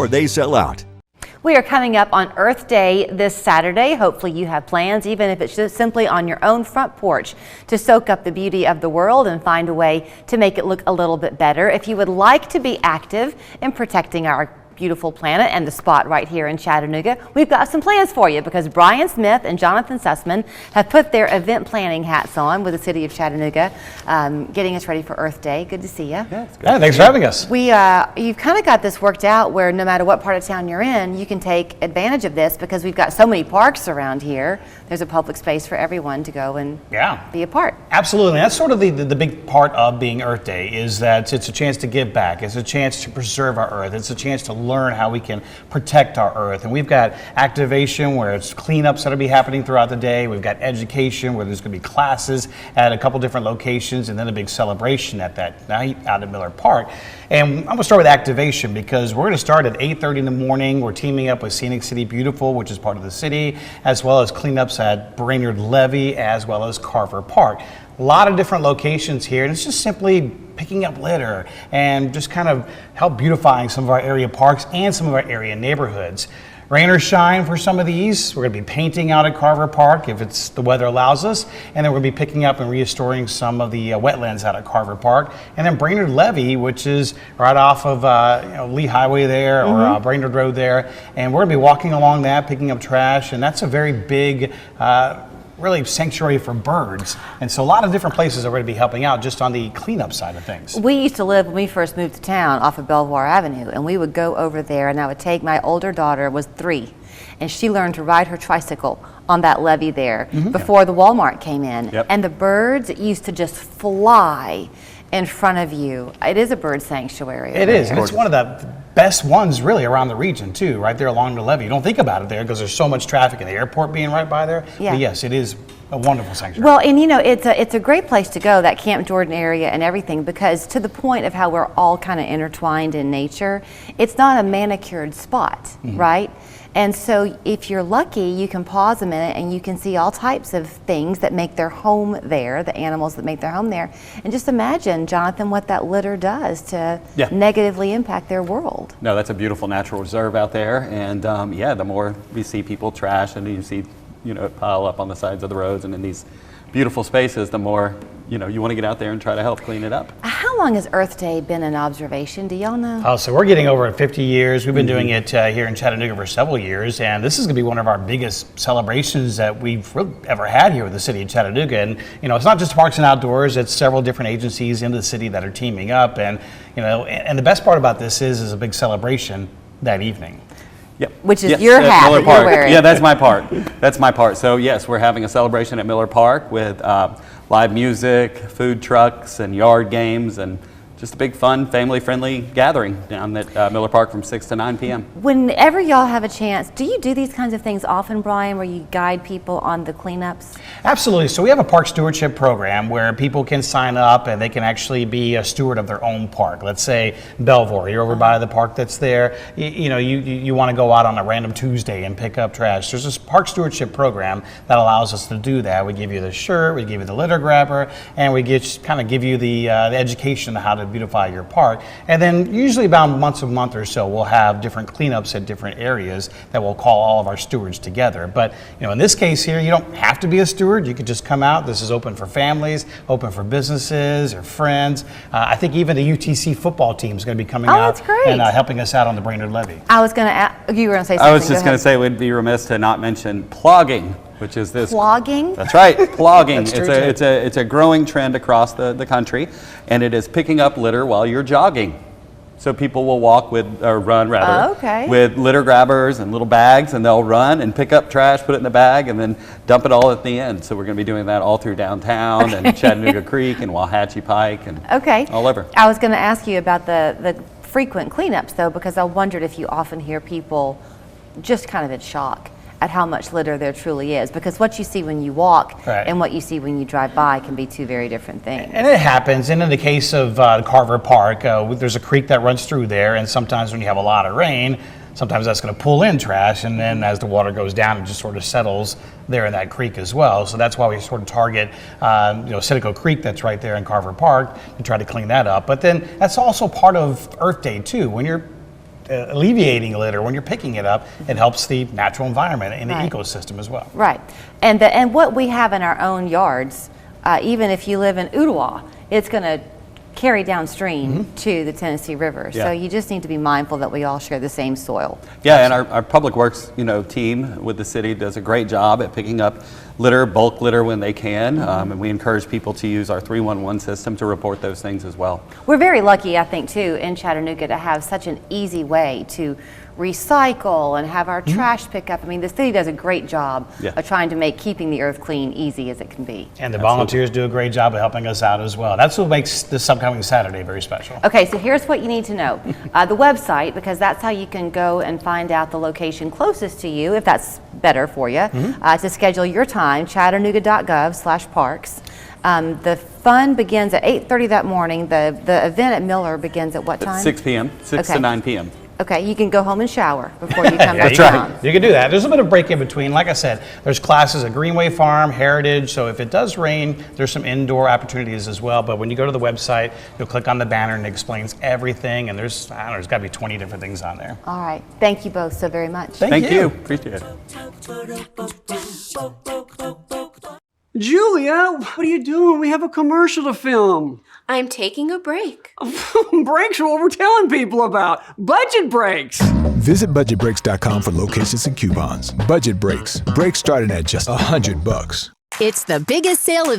or they sell out. We are coming up on Earth Day this Saturday. Hopefully you have plans, even if it's just simply on your own front porch, to soak up the beauty of the world and find a way to make it look a little bit better. If you would like to be active in protecting our beautiful planet and the spot right here in Chattanooga, we've got some plans for you because Brian Smith and Jonathan Sussman have put their event planning hats on with the city of Chattanooga, getting us ready for Earth Day. Good to see you. Yeah, thanks for having us. You've kind of got this worked out where no matter what part of town you're in, you can take advantage of this because we've got so many parks around here. There's a public space for everyone to go and be a part. Absolutely. That's sort of the big part of being Earth Day is that it's a chance to give back. It's a chance to preserve our Earth. It's a chance to learn how we can protect our Earth. And we've got activation where it's cleanups that'll be happening throughout the day. We've got education where there's going to be classes at a couple different locations and then a big celebration at that night out at Miller Park. And I'm going to start with activation because we're going to start at 8:30 in the morning. We're teaming up with Scenic City Beautiful, which is part of the city, as well as cleanups at Brainerd Levee, as well as Carver Park. A lot of different locations here, and it's just simply picking up litter and just kind of help beautifying some of our area parks and some of our area neighborhoods. Rain or shine for some of these, we're going to be painting out at Carver Park if the weather allows us, and then we're going to be picking up and restoring some of the wetlands out at Carver Park. And then Brainerd Levee, which is right off of Lee Highway there or Brainerd Road there, and we're going to be walking along that, picking up trash, and that's a very big really sanctuary for birds. And so a lot of different places are going to be helping out just on the cleanup side of things. We used to live, when we first moved to town, off of Belvoir Avenue, and we would go over there and I would take, my older daughter was 3, and she learned to ride her tricycle on that levee there before the Walmart came in. And the birds used to just fly in front of you. It is a bird sanctuary. It is, and it's one of the best ones really around the region too, right there along the levee. You don't think about it there because there's so much traffic and the airport being right by there. But yes, it is a wonderful sanctuary. Well, and you know, it's a great place to go, that Camp Jordan area and everything, because to the point of how we're all kind of intertwined in nature, it's not a manicured spot, right? And so if you're lucky, you can pause a minute and you can see all types of things that make their home there, the animals that make their home there. And just imagine, Jonathan, what that litter does to negatively impact their world. No, that's a beautiful natural reserve out there. And the more we see people trash and you see, it pile up on the sides of the roads and in these beautiful spaces, the more, you want to get out there and try to help clean it up. How long has Earth Day been in observation? Do y'all know? Oh, so we're getting over 50 years. We've been doing it here in Chattanooga for several years, and this is going to be one of our biggest celebrations that we've really ever had here with the city of Chattanooga. And it's not just Parks and Outdoors; it's several different agencies in the city that are teaming up. And and the best part about this is a big celebration that evening. Yep. Which is your hat that you're wearing. Yeah, that's my part. That's my part. So yes, we're having a celebration at Miller Park with live music, food trucks, and yard games, and just a big, fun, family-friendly gathering down at Miller Park from 6 to 9 p.m. Whenever y'all have a chance, do you do these kinds of things often, Brian, where you guide people on the cleanups? Absolutely. So we have a park stewardship program where people can sign up and they can actually be a steward of their own park. Let's say Belvoir, you're over by the park that's there. You want to go out on a random Tuesday and pick up trash. There's this park stewardship program that allows us to do that. We give you the shirt, we give you the litter grabber, and we kind of give you the education on how to beautify your park. And then usually about once a month or so, we'll have different cleanups at different areas that we'll call all of our stewards together. But in this case here, you don't have to be a steward. You could just come out. This is open for families, open for businesses or friends. I think even the UTC football team is going to be coming out and helping us out on the Brainerd Levee. I was going to ask, you were going to say something. I was just going to say we'd be remiss to not mention plogging, which is this. Plogging? That's right, plogging. It's a growing trend across the country, and it is picking up litter while you're jogging. So people will walk run with litter grabbers and little bags, and they'll run and pick up trash, put it in the bag, and then dump it all at the end. So we're going to be doing that all through downtown and Chattanooga Creek and Walhatchee Pike and all over. I was going to ask you about the frequent cleanups, though, because I wondered if you often hear people just kind of in shock at how much litter there truly is, because what you see when you walk and what you see when you drive by can be two very different things. And it happens, and in the case of Carver Park, there's a creek that runs through there, and sometimes when you have a lot of rain, sometimes that's going to pull in trash, and then as the water goes down, it just sort of settles there in that creek as well. So that's why we sort of target, Citico Creek that's right there in Carver Park to try to clean that up. But then that's also part of Earth Day too. When you're alleviating litter, when you're picking it up, it helps the natural environment and the ecosystem as well. Right. And what we have in our own yards, even if you live in Ottawa, it's going to carry downstream to the Tennessee River. So you just need to be mindful that we all share the same soil. Yeah, and our public works, team with the city does a great job at picking up litter, bulk litter when they can, and we encourage people to use our 311 system to report those things as well. We're very lucky, I think, too, in Chattanooga to have such an easy way to recycle and have our trash pick up. I mean, the city does a great job of trying to make keeping the earth clean easy as it can be. And the volunteers do a great job of helping us out as well. That's what makes this upcoming Saturday very special. Okay, so here's what you need to know. The website, because that's how you can go and find out the location closest to you, if that's better for you, to schedule your time, chattanooga.gov/parks. The fun begins at 8:30 that morning. The event at Miller begins at what time? At 6 p.m., 6 to 9 p.m. Okay, you can go home and shower before you come back down. You can do that. There's a bit of break in between. Like I said, there's classes at Greenway Farm, Heritage, so if it does rain, there's some indoor opportunities as well. But when you go to the website, you'll click on the banner and it explains everything, and there's got to be 20 different things on there. All right. Thank you both so very much. Thank you. Appreciate it. Julia, what are you doing? We have a commercial to film. I'm taking a break. Breaks are what we're telling people about. Budget breaks. Visit budgetbreaks.com for locations and coupons. Budget Breaks. Breaks starting at just $100. It's the biggest sale of